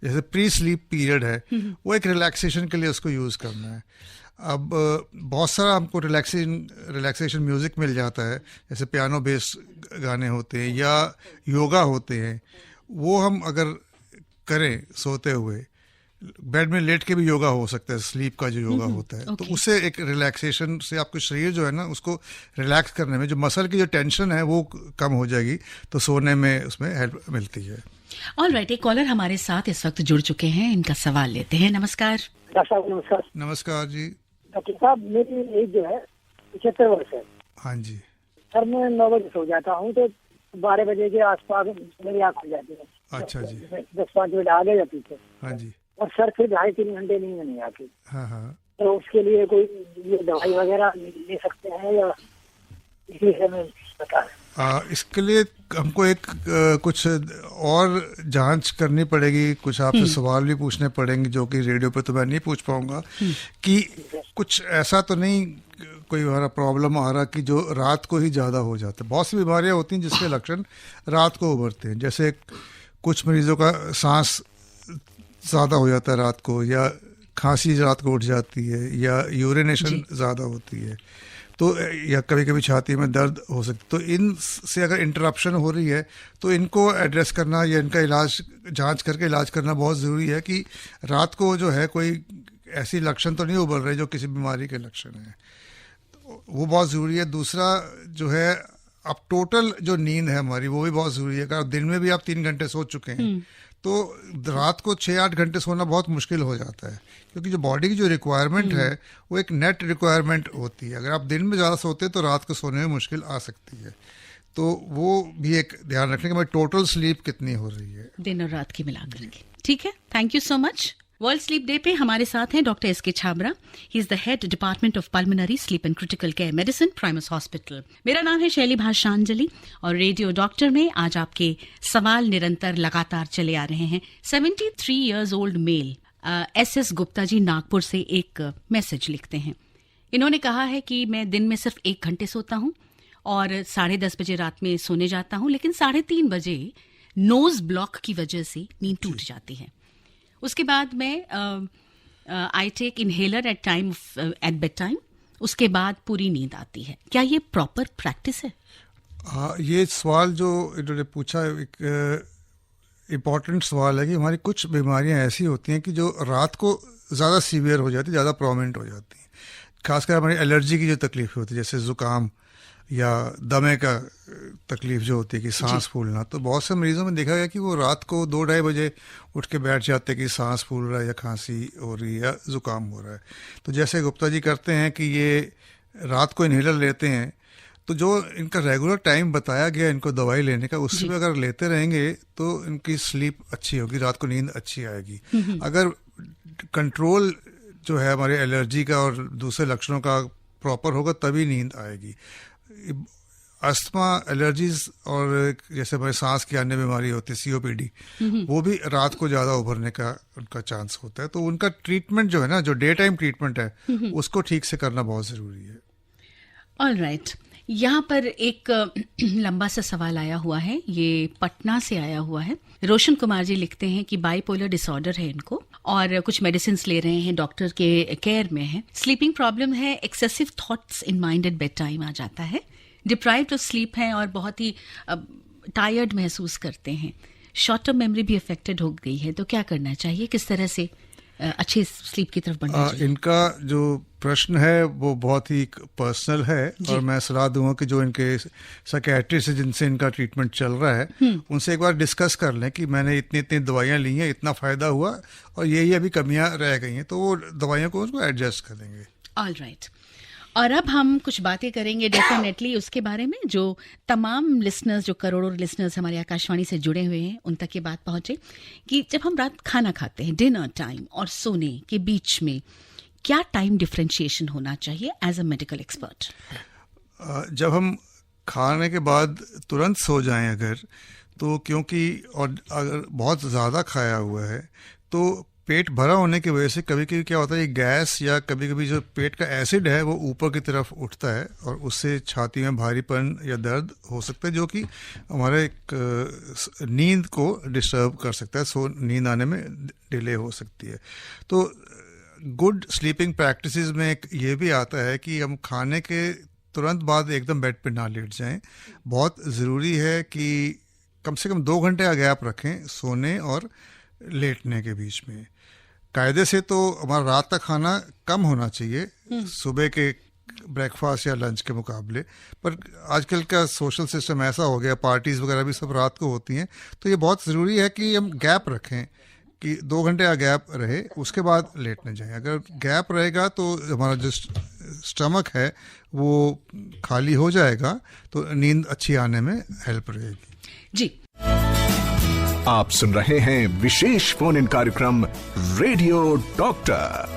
जैसे प्री स्लीप पीरियड है वो एक रिलैक्सेशन के लिए उसको यूज़ करना है। अब बहुत सारा हमको रिलैक्सेशन म्यूज़िक मिल जाता है, जैसे पियानो बेस गाने होते हैं या योगा होते हैं, वो हम अगर करें सोते हुए, बेड में लेट के भी योगा हो सकता है, स्लीप का जो योगा होता है, तो उससे एक रिलैक्सेशन से आपको शरीर जो है ना उसको रिलैक्स करने में, जो मसल की जो टेंशन है वो कम हो जाएगी, तो सोने में उसमें हेल्प मिलती है। ऑलराइट, एक कॉलर हमारे साथ इस वक्त जुड़ चुके हैं, इनका सवाल लेते हैं। नमस्कार। डॉक्टर साहब नमस्कार। नमस्कार जी। डॉक्टर साहब, मेरी एज जो है 75 वर्ष है। हाँ जी सर, मैं 9 बजे सो जाता हूँ तो 12 बजे के आसपास मेरी आँख खुल जाती है। अच्छा जी। 10-5 मिनट आगे या पीछे। हाँ जी। और सर फिर 2.5-3 घंटे नींद नहीं आती। हाँ हाँ। तो उसके लिए कोई ये दवाई वगैरह ले सकते हैं या इसी से मैं बता। इसके लिए हमको एक कुछ और जांच करनी पड़ेगी, कुछ आपसे सवाल भी पूछने पड़ेंगे जो कि रेडियो पे तो मैं नहीं पूछ पाऊंगा, कि कुछ ऐसा तो नहीं कोई हमारा प्रॉब्लम आ रहा कि जो रात को ही ज़्यादा हो जाता है। बहुत सी बीमारियां होती हैं जिसके लक्षण रात को उभरते हैं, जैसे कुछ मरीजों का सांस ज़्यादा हो जाता है रात को, या खांसी रात को उठ जाती है, या यूरिनेशन ज़्यादा होती है, तो या कभी कभी छाती में दर्द हो सकती। तो इन से अगर इंटरप्शन हो रही है तो इनको एड्रेस करना या इनका इलाज, जांच करके इलाज करना बहुत ज़रूरी है कि रात को जो है कोई ऐसी लक्षण तो नहीं उभर रहे जो किसी बीमारी के लक्षण हैं, तो वो बहुत ज़रूरी है। दूसरा जो है, अब टोटल जो नींद है हमारी वो भी बहुत ज़रूरी है। अगर दिन में भी आप 3 घंटे सो चुके हैं तो रात को 6-8 घंटे सोना बहुत मुश्किल हो जाता है, क्योंकि जो बॉडी की जो रिक्वायरमेंट है वो एक नेट रिक्वायरमेंट होती है। अगर आप दिन में ज़्यादा सोते हैं तो रात को सोने में मुश्किल आ सकती है, तो वो भी एक ध्यान रखने कि हमारी टोटल स्लीप कितनी हो रही है, दिन और रात की मिलाकर के। ठीक है, thank you so much. World sleep day पे हमारे साथ हैं डॉक्टर एस के Chhabra. He is the head department of pulmonary sleep and critical care medicine, Primus hospital. मेरा नाम है शैली भाषांजलि और रेडियो डॉक्टर में आज आपके सवाल निरंतर लगातार चले आ रहे हैं। 73 years old male SS Gupta ji Nagpur से एक मैसेज लिखते हैं। इन्होंने कहा है कि मैं दिन में सिर्फ 1 घंटे सोता हूँ और 10:30 बजे रात में सोने जाता हूँ, लेकिन 3:30 बजे नोज ब्लॉक की वजह से नींद टूट जाती है। उसके बाद मैं I take inhaler at bed time, उसके बाद पूरी नींद आती है। क्या ये प्रॉपर प्रैक्टिस है? ये सवाल जो इन्होंने पूछा एक इम्पॉर्टेंट सवाल है कि हमारी कुछ बीमारियां ऐसी होती हैं कि जो रात को ज़्यादा सीवियर हो जाती है, ज़्यादा प्रोमिनेंट हो जाती हैं। खासकर हमारी एलर्जी की जो तकलीफ होती है, जैसे ज़ुकाम या दमे का तकलीफ जो होती है कि सांस फूलना, तो बहुत से मरीजों में देखा गया कि वो रात को 2-2:30 बजे उठ के बैठ जाते हैं कि सांस फूल रहा है या खांसी हो रही है या ज़ुकाम हो रहा है। तो जैसे गुप्ता जी करते हैं कि ये रात को इन्हेलर लेते हैं, तो जो इनका रेगुलर टाइम बताया गया इनको दवाई लेने का, उससे भी अगर लेते रहेंगे तो इनकी स्लीप अच्छी होगी, रात को नींद अच्छी आएगी। अगर कंट्रोल जो है हमारे एलर्जी का और दूसरे लक्षणों का प्रॉपर होगा तभी नींद आएगी। अस्थमा, एलर्जीज और जैसे हमारे सांस की अन्य बीमारी होती है COPD, वो भी रात को ज़्यादा उभरने का उनका चांस होता है। तो उनका ट्रीटमेंट जो है ना, जो डे टाइम ट्रीटमेंट है, उसको ठीक से करना बहुत ज़रूरी है। ऑलराइट, यहाँ पर एक लंबा सा सवाल आया हुआ है, ये पटना से आया हुआ है। रोशन कुमार जी लिखते हैं कि बाइपोलर डिसऑर्डर है इनको और कुछ मेडिसिन ले रहे हैं, डॉक्टर के केयर में है। स्लीपिंग प्रॉब्लम है, excessive thoughts in mind at bed time आ जाता है, डिप्राइव्ड ऑफ स्लीप है और बहुत ही टायर्ड महसूस करते हैं। शॉर्ट टर्म मेमोरी भी अफेक्टेड हो गई है, तो क्या करना चाहिए, किस तरह से अच्छी स्लीप की तरफ बढ़ना चाहिए? इनका जो प्रश्न है वो बहुत ही पर्सनल है और मैं सलाह दूंगा कि जो इनके साइकियाट्रिस्ट है जिनसे इनका ट्रीटमेंट चल रहा है, उनसे एक बार डिस्कस कर लें कि मैंने इतनी इतनी दवाइयाँ ली हैं, इतना फ़ायदा हुआ और यही अभी कमियाँ रह गई हैं, तो वो दवाइयों को उसको एडजस्ट कर देंगे। ऑल राइट, और अब हम कुछ बातें करेंगे डेफिनेटली उसके बारे में जो तमाम लिसनर्स, जो करोड़ों लिसनर्स हमारे आकाशवाणी से जुड़े हुए हैं, उन तक ये बात पहुंचे कि जब हम रात खाना खाते हैं, डिनर टाइम और सोने के बीच में क्या टाइम डिफरेंशिएशन होना चाहिए एज अ मेडिकल एक्सपर्ट? जब हम खाने के बाद तुरंत सो जाएं अगर, तो क्योंकि और अगर बहुत ज़्यादा खाया हुआ है तो पेट भरा होने की वजह से कभी कभी क्या होता है, गैस या कभी कभी जो पेट का एसिड है वो ऊपर की तरफ उठता है और उससे छाती में भारीपन या दर्द हो सकता है, जो कि हमारे नींद को डिस्टर्ब कर सकता है, नींद आने में डिले हो सकती है। तो गुड स्लीपिंग प्रैक्टिसेस में एक ये भी आता है कि हम खाने के तुरंत बाद एकदम बेड पे ना लेट जाएं। बहुत ज़रूरी है कि कम से कम 2 घंटे का गैप रखें सोने और लेटने के बीच में। कायदे से तो हमारा रात का खाना कम होना चाहिए सुबह के ब्रेकफास्ट या लंच के मुकाबले, पर आजकल का सोशल सिस्टम ऐसा हो गया, पार्टीज़ वगैरह भी सब रात को होती हैं, तो ये बहुत ज़रूरी है कि हम गैप रखें कि 2 घंटे का गैप रहे, उसके बाद लेटने जाएं। अगर गैप रहेगा तो हमारा जो स्टमक है वो खाली हो जाएगा, तो नींद अच्छी आने में हेल्प रहेगी। जी, आप सुन रहे हैं विशेष फोन इन कार्यक्रम radio doctor.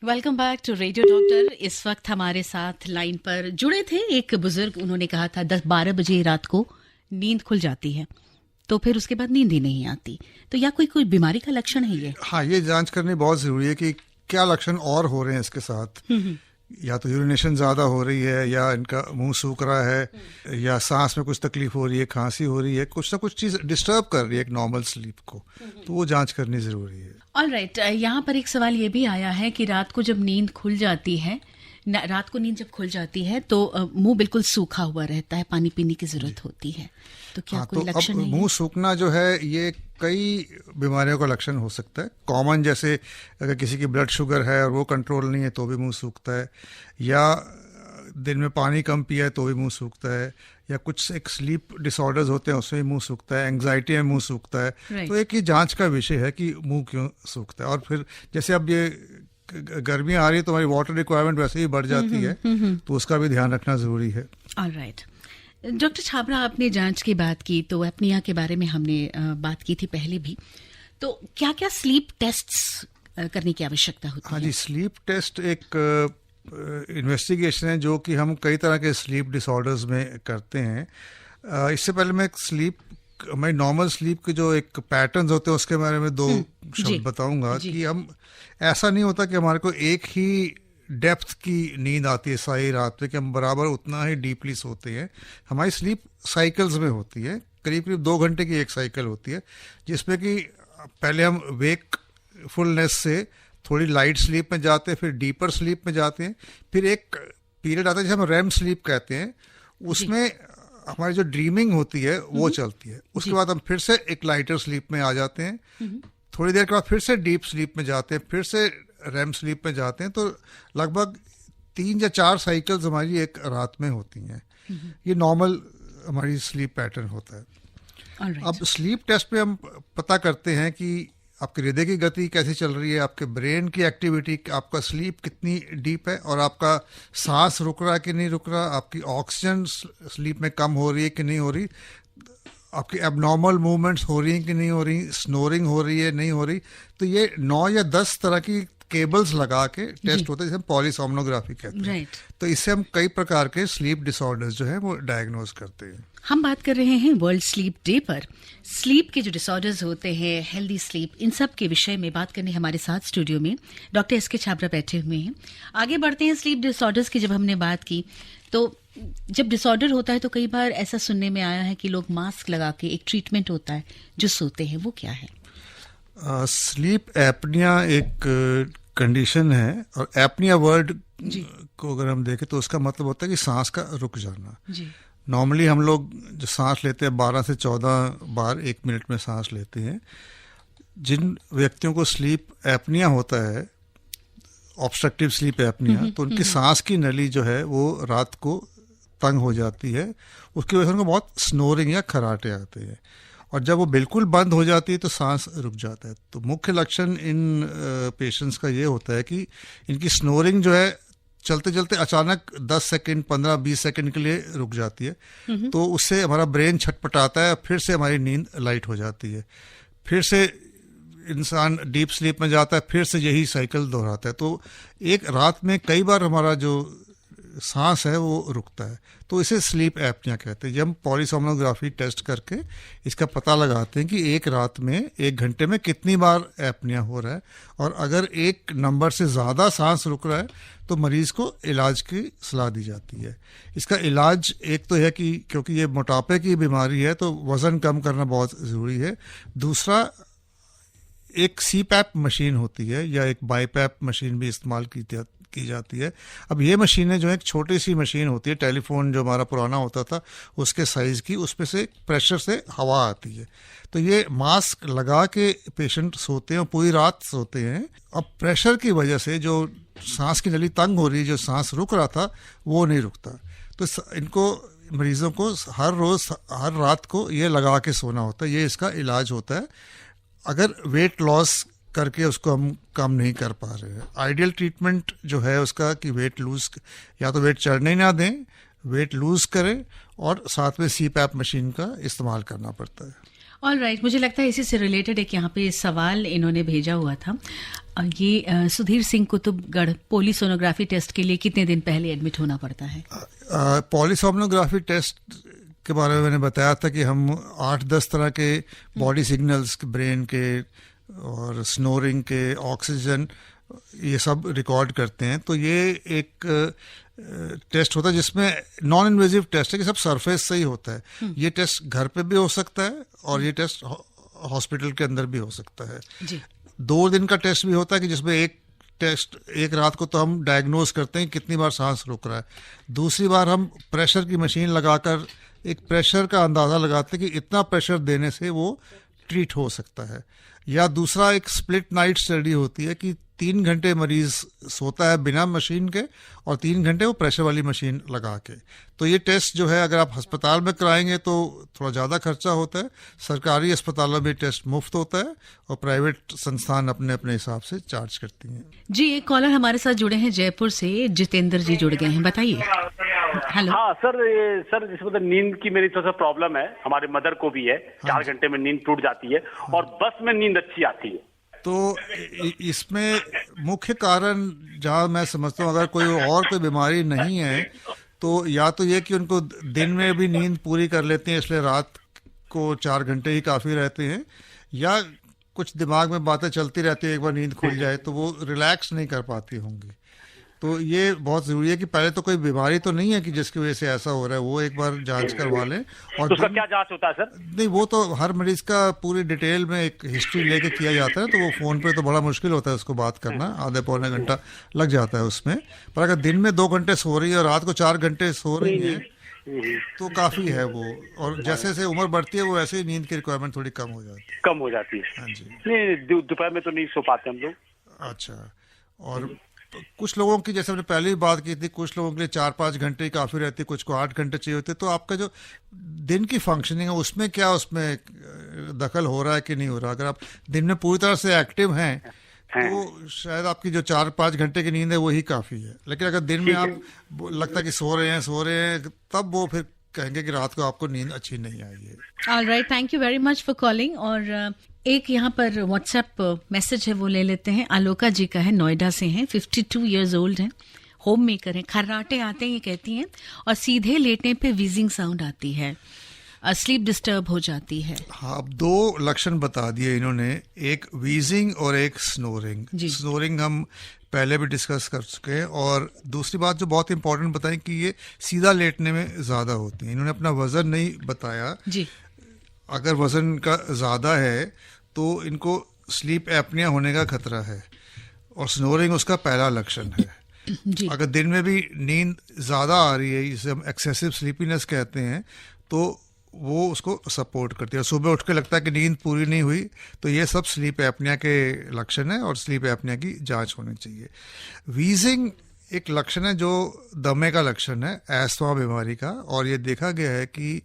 Welcome back to radio doctor. इस वक्त हमारे साथ लाइन पर जुड़े थे एक बुजुर्ग। उन्होंने कहा था 10-12 बजे रात को नींद खुल जाती है, तो फिर उसके बाद नींद ही नहीं आती, तो या कोई बीमारी का लक्षण है ये? हाँ, ये जांच करनी बहुत ज़रूरी है कि क्या लक्षण और हो रहे हैं इसके साथ। या तो यूरिनेशन ज़्यादा हो रही है, या इनका मुंह सूख रहा है, या सांस में कुछ तकलीफ हो रही है, खांसी हो रही है, कुछ ना कुछ चीज़ डिस्टर्ब कर रही है एक नॉर्मल स्लीप को, तो वो जांच करनी ज़रूरी है। ऑलराइट, यहाँ पर एक सवाल ये भी आया है कि रात को जब नींद खुल जाती है, रात को नींद जब खुल जाती है तो मुंह बिल्कुल सूखा हुआ रहता है, पानी पीने की जरूरत होती है, तो क्या कोई लक्षण है? मुंह सूखना जो है ये कई बीमारियों का लक्षण हो सकता है। कॉमन जैसे अगर किसी की ब्लड शुगर है और वो कंट्रोल नहीं है तो भी मुंह सूखता है, या दिन में पानी कम पिया है तो भी मुंह सूखता है, या कुछ एक स्लीप डिसऑर्डर्स होते हैं उसमें मुंह सूखता है, एंग्जाइटी में मुंह सूखता है। तो एक ही जांच का विषय है कि मुंह क्यों सूखता है। और फिर जैसे अब ये गर्मियाँ आ रही है तो हमारी वाटर रिक्वायरमेंट वैसे ही बढ़ जाती है, तो उसका भी ध्यान रखना ज़रूरी है। ऑलराइट, डॉक्टर छाबड़ा, आपने जांच की बात की तो एपनिया के बारे में हमने बात की थी पहले भी, तो क्या क्या स्लीप टेस्ट्स करने की आवश्यकता होती है? हाँ जी, स्लीप टेस्ट एक इन्वेस्टिगेशन है जो कि हम कई तरह के स्लीप डिसऑर्डर्स में करते हैं। इससे पहले मैं हमारी नॉर्मल स्लीप के जो एक पैटर्न्स होते हैं उसके बारे में 2 शब्द बताऊंगा कि हम ऐसा नहीं होता कि हमारे को एक ही डेप्थ की नींद आती है सारी रात में कि हम बराबर उतना ही डीपली सोते हैं। हमारी स्लीप साइकिल्स में होती है, करीब करीब 2 घंटे की एक साइकिल होती है, जिसमें कि पहले हम वेकफुलनेस से थोड़ी लाइट स्लीप में जाते हैं, फिर डीपर स्लीप में जाते हैं, फिर एक पीरियड आता है जिसे हम रैम स्लीप कहते हैं, उसमें हमारी जो ड्रीमिंग होती है वो चलती है। उसके बाद हम फिर से एक लाइटर स्लीप में आ जाते हैं, थोड़ी देर के बाद फिर से डीप स्लीप में जाते हैं, फिर से रैम स्लीप में जाते हैं। तो लगभग 3 या 4 साइकिल्स हमारी एक रात में होती हैं। ये नॉर्मल हमारी स्लीप पैटर्न होता है। अब स्लीप टेस्ट में हम पता करते हैं कि आपके हृदय की गति कैसी चल रही है, आपके ब्रेन की एक्टिविटी, आपका स्लीप कितनी डीप है, और आपका सांस रुक रहा है कि नहीं रुक रहा, आपकी ऑक्सीजन स्लीप में कम हो रही है कि नहीं हो रही, आपकी एबनॉर्मल मूवमेंट्स हो रही हैं कि नहीं हो रही, स्नोरिंग हो रही है नहीं हो रही। तो ये 9 या 10 तरह की केबल्स लगा के टेस्ट होता है, जिसे हम पॉलीसोमनोग्राफी कहते हैं। तो इससे हम कई प्रकार के स्लीप डिसऑर्डर्स जो है वो डायग्नोज करते हैं। हम बात कर रहे हैं वर्ल्ड स्लीप डे पर। स्लीप के जो डिसऑर्डर्स होते हैं, हेल्दी स्लीप, इन सब के विषय में बात करने हमारे साथ स्टूडियो में डॉक्टर एस के छाबड़ा बैठे हुए हैं। आगे बढ़ते हैं। स्लीप डिसऑर्डर्स की जब हमने बात की, तो जब डिसऑर्डर होता है तो कई बार ऐसा सुनने में आया है कि लोग मास्क लगा के, एक ट्रीटमेंट होता है जो सोते हैं, वो क्या है? स्लीप एपनिया एक कंडीशन है, और एपनिया वर्ड को अगर हम देखें तो उसका मतलब होता है कि सांस का रुक जाना। नॉर्मली हम लोग जो सांस लेते हैं 12 से 14 बार 1 मिनट में सांस लेते हैं। जिन व्यक्तियों को स्लीप एपनिया होता है, ऑब्स्ट्रक्टिव स्लीप एपनिया, तो उनकी सांस की नली जो है वो रात को तंग हो जाती है, उसकी वजह से उनको बहुत स्नोरिंग या खराटे आते हैं, और जब वो बिल्कुल बंद हो जाती है तो सांस रुक जाता है। तो मुख्य लक्षण इन पेशेंट्स का ये होता है कि इनकी स्नोरिंग जो है चलते चलते अचानक 10 सेकंड 15-20 सेकंड के लिए रुक जाती है। तो उससे हमारा ब्रेन छटपटाता है, फिर से हमारी नींद लाइट हो जाती है, फिर से इंसान डीप स्लीप में जाता है, फिर से यही साइकिल दोहराता है। तो एक रात में कई बार हमारा जो सांस है वो रुकता है, तो इसे स्लीप एपनिया कहते हैं। जब हम पॉलीसोमनोग्राफी टेस्ट करके इसका पता लगाते हैं कि एक रात में 1 घंटे में कितनी बार एपनिया हो रहा है, और अगर एक नंबर से ज़्यादा सांस रुक रहा है तो मरीज़ को इलाज की सलाह दी जाती है। इसका इलाज एक तो है कि क्योंकि ये मोटापे की बीमारी है तो वज़न कम करना बहुत ज़रूरी है। दूसरा, एक सीपैप मशीन होती है या एक बाईपैप मशीन भी इस्तेमाल की जाती है। अब ये मशीनें जो है, एक छोटी सी मशीन होती है, टेलीफोन जो हमारा पुराना होता था उसके साइज़ की, उसमें से प्रेशर से हवा आती है। तो ये मास्क लगा के पेशेंट सोते हैं, पूरी रात सोते हैं। अब प्रेशर की वजह से जो सांस की नली तंग हो रही है, जो सांस रुक रहा था वो नहीं रुकता। तो इनको मरीज़ों को हर रोज़ हर रात को ये लगा के सोना होता है, ये इसका इलाज होता है। अगर वेट लॉस करके उसको हम कम नहीं कर पा रहे हैं, आइडियल ट्रीटमेंट जो है उसका कि वेट लूज, या तो वेट चढ़ने ही ना दें, वेट लूज करें, और साथ में सीपैप मशीन का इस्तेमाल करना पड़ता है। ऑल राइट, मुझे लगता है इसी से रिलेटेड एक यहाँ पे सवाल इन्होंने भेजा हुआ था। ये सुधीर सिंह कुतुबगढ़, पॉलीसोनोग्राफी टेस्ट के लिए कितने दिन पहले एडमिट होना पड़ता है? पॉलीसोमनोग्राफी टेस्ट के बारे में मैंने बताया था कि हम 8-10 तरह के बॉडी सिग्नल्स, ब्रेन के और स्नोरिंग के, ऑक्सीजन, ये सब रिकॉर्ड करते हैं। तो ये एक टेस्ट होता है जिसमें नॉन इन्वेजिव टेस्ट है कि सब सरफेस से ही होता है। ये टेस्ट घर पे भी हो सकता है और ये टेस्ट हॉस्पिटल के अंदर भी हो सकता है। 2 दिन का टेस्ट भी होता है कि जिसमें एक रात को तो हम डायग्नोज करते हैं कितनी बार सांस रुक रहा है, दूसरी बार हम प्रेशर की मशीन लगाकर एक प्रेशर का अंदाज़ा लगाते हैं कि इतना प्रेशर देने से वो ट्रीट हो सकता है। या दूसरा एक स्प्लिट नाइट स्टडी होती है कि 3 घंटे मरीज सोता है बिना मशीन के और 3 घंटे वो प्रेशर वाली मशीन लगा के। तो ये टेस्ट जो है अगर आप अस्पताल में कराएंगे तो थोड़ा ज़्यादा खर्चा होता है, सरकारी अस्पतालों में टेस्ट मुफ्त होता है और प्राइवेट संस्थान अपने अपने हिसाब से चार्ज करती हैं। जी, एक कॉलर हमारे साथ जुड़े हैं जयपुर से, जितेंद्र जी जुड़ गए हैं, बताइए। हेलो। हाँ सर जिस मतलब नींद की मेरी थोड़ा सा प्रॉब्लम है, हमारे मदर को भी है। 4 घंटे में नींद टूट जाती है और बस में नींद अच्छी आती है। तो इसमें मुख्य कारण जहाँ मैं समझता हूँ, अगर कोई बीमारी नहीं है तो या तो ये कि उनको दिन में भी नींद पूरी कर लेते हैं इसलिए रात को 4 घंटे ही काफ़ी रहते हैं, या कुछ दिमाग में बातें चलती रहती है, एक बार नींद खुल जाए तो वो रिलैक्स नहीं कर पाती होंगी। तो ये बहुत जरूरी है कि पहले तो कोई बीमारी तो नहीं है कि जिसकी वजह से ऐसा हो रहा है, वो एक बार जांच करवा लें। और तो उसका क्या जांच होता है सर? नहीं, वो तो हर मरीज का पूरी डिटेल में एक हिस्ट्री लेके किया जाता है, तो वो फोन पे तो बड़ा मुश्किल होता है उसको बात करना, आधे पौने घंटा लग जाता है उसमें। पर अगर दिन में 2 घंटे सो रही है और रात को 4 घंटे सो रही है तो काफी है वो। और जैसे जैसे उम्र बढ़ती है वो ऐसे ही नींद की रिक्वायरमेंट थोड़ी कम हो जाती है। हाँ जी। नहीं, दोपहर में तो नहीं सो पाते हम लोग। अच्छा। और कुछ लोगों की, जैसे हमने पहले भी बात की थी, कुछ लोगों के लिए 4-5 घंटे ही काफी रहती है, कुछ को 8 घंटे चाहिए होते। तो आपका जो दिन की फंक्शनिंग है उसमें क्या उसमें दखल हो रहा है कि नहीं हो रहा? अगर आप दिन में पूरी तरह से एक्टिव हैं तो शायद आपकी जो 4-5 घंटे की नींद है वही काफी है। लेकिन अगर दिन में आप लगता है कि सो रहे हैं तब वो फिर कहेंगे कि रात को आपको नींद अच्छी नहीं आई है। Alright, thank you very much for calling. और एक यहाँ पर व्हाट्सएप मैसेज है वो ले लेते हैं। आलोका जी का है, नोएडा से हैं, 52 इयर्स ओल्ड हैं, होम मेकर हैं, खर्राटे आते हैं ये कहती हैं, और सीधे लेटने पे वीजिंग साउंड आती है, स्लीप डिस्टर्ब हो जाती है। हाँ, अब 2 लक्षण बता दिए इन्होंने, एक वीजिंग और एक स्नोरिंग। स्नोरिंग हम पहले भी डिस्कस कर चुके हैं। और दूसरी बात जो बहुत इंपॉर्टेंट बताई कि ये सीधा लेटने में ज्यादा होती है। इन्होंने अपना वजन नहीं बताया जी। अगर वजन का ज्यादा है तो इनको स्लीप एपनिया होने का खतरा है, और स्नोरिंग उसका पहला लक्षण है जी। अगर दिन में भी नींद ज्यादा आ रही है, जिसे हम एक्सेसिव स्लीपीनेस कहते हैं, तो वो उसको सपोर्ट करती है। सुबह उठ के लगता है कि नींद पूरी नहीं हुई, तो ये सब स्लीप एपनिया के लक्षण है और स्लीप एपनिया की जांच होनी चाहिए। वीजिंग एक लक्षण है जो दमे का लक्षण है, एस्थमा बीमारी का। और ये देखा गया है कि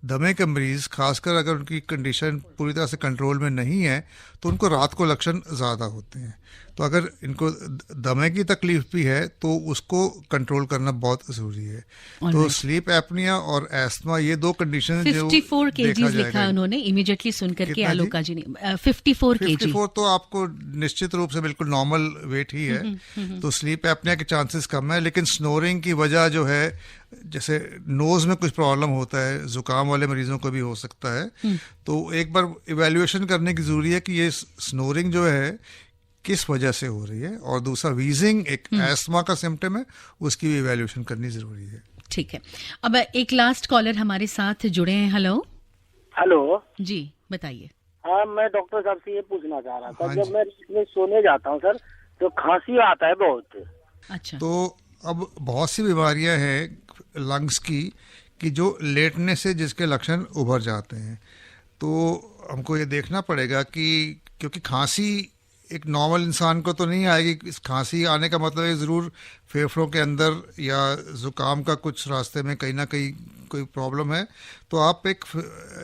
दमे के मरीज, खासकर अगर उनकी कंडीशन पूरी तरह से कंट्रोल में नहीं है, तो उनको रात को लक्षण ज़्यादा होते हैं। तो अगर इनको दमे की तकलीफ भी है तो उसको कंट्रोल करना बहुत ज़रूरी है। तो स्लीप एपनिया और एस्थमा, ये 2 कंडीशन 54 kg लिखा उन्होंने, इमीडिएटली सुनकर के आलोका जी ने 54 kg। 54 तो आपको निश्चित रूप से बिल्कुल नॉर्मल वेट ही है। तो स्लीप एपनिया के चांसेस कम है। लेकिन स्नोरिंग की वजह जो है, जैसे नोज में कुछ प्रॉब्लम होता है, जुकाम वाले मरीजों को भी हो सकता है, तो एक बार इवैल्यूएशन करने की जरूरी है कि ये स्नोरिंग जो है किस वजह से हो रही है। और दूसरा वीजिंग एक एस्थमा का सिम्टम है, उसकी भी इवैल्यूएशन करनी जरूरी है। ठीक है। अब एक लास्ट कॉलर हमारे साथ जुड़े हैं। हेलो जी, बताइए। हाँ, मैं डॉक्टर साहब से ये पूछना चाह रहा था, जब मैं इसमें सोने जाता हूँ सर तो खांसी आता है बहुत। अच्छा। तो अब बहुत सी बीमारियां हैं लंग्स की कि जो लेटने से जिसके लक्षण उभर जाते हैं। तो हमको ये देखना पड़ेगा कि, क्योंकि खांसी एक नॉर्मल इंसान को तो नहीं आएगी, इस खांसी आने का मतलब है ज़रूर फेफड़ों के अंदर या जुकाम का कुछ रास्ते में कहीं ना कहीं कोई प्रॉब्लम है। तो आप एक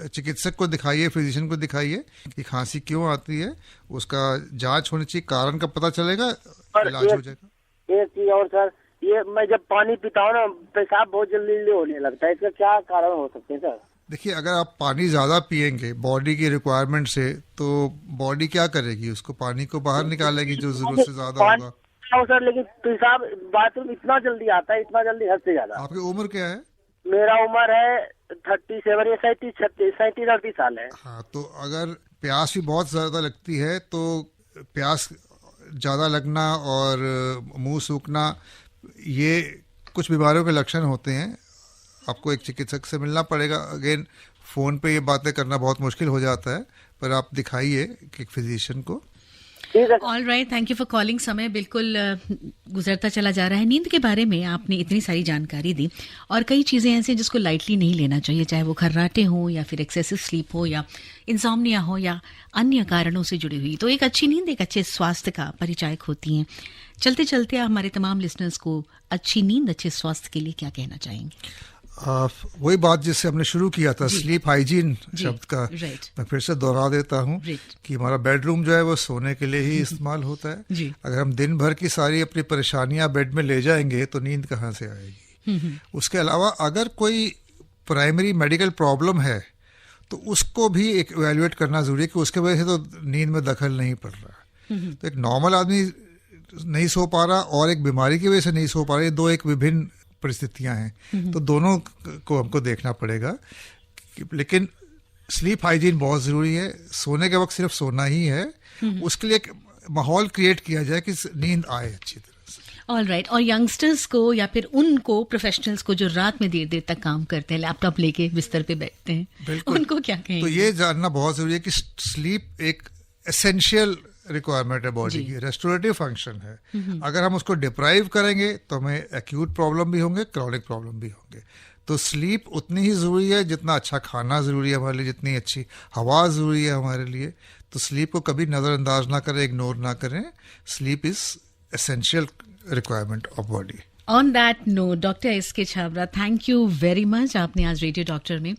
चिकित्सक को दिखाइए, फिजिशियन को दिखाइए कि खांसी क्यों आती है, उसका जांच होनी चाहिए, कारण का पता चलेगा, इलाज हो जाएगा। एक चीज और सर, ये मैं जब पानी पीता हूँ ना, पेशाब बहुत जल्दी होने लगता है, इसका क्या कारण हो सकते हैं सर? देखिए, अगर आप पानी ज़्यादा पिएंगे बॉडी की रिक्वायरमेंट से, तो बॉडी क्या करेगी, उसको पानी को बाहर निकालेगी जो जरूरत से ज़्यादा होगा। सर, लेकिन पेशाब बाथरूम इतना जल्दी आता है, इतना जल्दी हद से ज़्यादा। आपकी उम्र क्या है? मेरा उम्र है 37 या 37-38 साल है। हाँ, तो अगर प्यास भी बहुत ज़्यादा लगती है तो प्यास ज़्यादा लगना और मुंह सूखना, ये कुछ बीमारियों के लक्षण होते हैं। आपको एक चिकित्सक से मिलना पड़ेगा। अगेन, फ़ोन पे ये बातें करना बहुत मुश्किल हो जाता है, पर आप दिखाइए एक फिजिशियन को। All right, thank you for calling. समय बिल्कुल गुजरता चला जा रहा है। नींद के बारे में आपने इतनी सारी जानकारी दी, और कई चीज़ें ऐसी हैं जिसको लाइटली नहीं लेना चाहिए, चाहे वो खर्राटे हों या फिर एक्सेसिव स्लीप हो या इंसोम्निया हो या अन्य कारणों से जुड़ी हुई। तो एक अच्छी नींद एक अच्छे स्वास्थ्य का परिचायक होती हैं। चलते चलते आप हमारे तमाम लिसनर्स को अच्छी नींद अच्छे स्वास्थ्य के लिए क्या कहना चाहेंगे? वही बात जिससे हमने शुरू किया था, स्लीप हाइजीन शब्द का मैं फिर से दोहरा देता हूँ कि हमारा बेडरूम जो है वो सोने के लिए ही इस्तेमाल होता है। अगर हम दिन भर की सारी अपनी परेशानियां बेड में ले जाएंगे तो नींद कहाँ से आएगी। उसके अलावा अगर कोई प्राइमरी मेडिकल प्रॉब्लम है तो उसको भी एक इवैल्यूएट करना जरूरी है कि उसके वजह से तो नींद में दखल नहीं पड़ रहा। तो एक नॉर्मल आदमी नहीं सो पा रहा और एक बीमारी की वजह से नहीं सो पा रहा, ये दो एक विभिन्न परिस्थितियां हैं। तो दोनों को हमको देखना पड़ेगा। लेकिन स्लीप हाइजीन बहुत ज़रूरी है। सोने के वक्त सिर्फ सोना ही है, उसके लिए एक माहौल क्रिएट किया जाए कि नींद आए अच्छी तरह से। ऑलराइट। और यंगस्टर्स को या फिर उनको प्रोफेशनल्स को जो रात में देर देर तक काम करते हैं, लैपटॉप लेके बिस्तर पे बैठते हैं, उनको क्या कहेंगे? तो ये जानना बहुत जरूरी है कि स्लीप एक एसेंशियल रिक्वायरमेंट है बॉडी की, रेस्टोरेटिव फंक्शन है। अगर हम उसको डिप्राइव करेंगे तो हमें एक्यूट प्रॉब्लम भी होंगे, क्रॉनिक प्रॉब्लम भी होंगे। तो स्लीप उतनी ही ज़रूरी है जितना अच्छा खाना ज़रूरी है हमारे लिए, जितनी अच्छी हवा ज़रूरी है हमारे लिए। तो स्लीप को कभी नज़रअंदाज ना करें, इग्नोर ना करें। Sleep is essential requirement of body. On that note, doctor SK. Chhabra, thank you very much. आपने आज रेडियो डॉक्टर में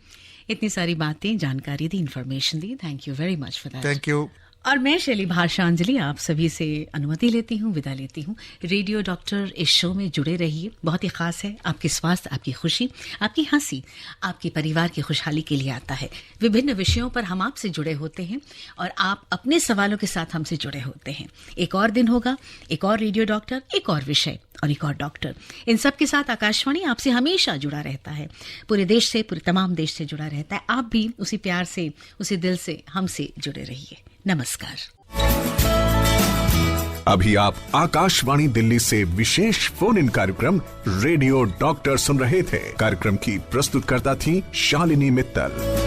इतनी सारी बातें, जानकारी दी, इन्फॉर्मेशन दी। Thank you very much for that. Thank you. और मैं शैली भाषांजलि आप सभी से अनुमति लेती हूँ, विदा लेती हूँ। रेडियो डॉक्टर इस शो में जुड़े रहिए, बहुत ही खास है। आपकी स्वास्थ्य, आपकी खुशी, आपकी हंसी, आपके परिवार की खुशहाली के लिए आता है। विभिन्न विषयों पर हम आपसे जुड़े होते हैं और आप अपने सवालों के साथ हमसे जुड़े होते हैं। एक और दिन होगा, एक और रेडियो डॉक्टर, एक और विषय और एक और डॉक्टर। इन सब के साथ आकाशवाणी आपसे हमेशा जुड़ा रहता है, पूरे देश से, पूरे तमाम देश से जुड़ा रहता है। आप भी उसी प्यार से, उसी दिल से हमसे जुड़े रहिए। नमस्कार। अभी आप आकाशवाणी दिल्ली से विशेष फोन इन कार्यक्रम रेडियो डॉक्टर सुन रहे थे। कार्यक्रम की प्रस्तुतकर्ता थी शालिनी मित्तल।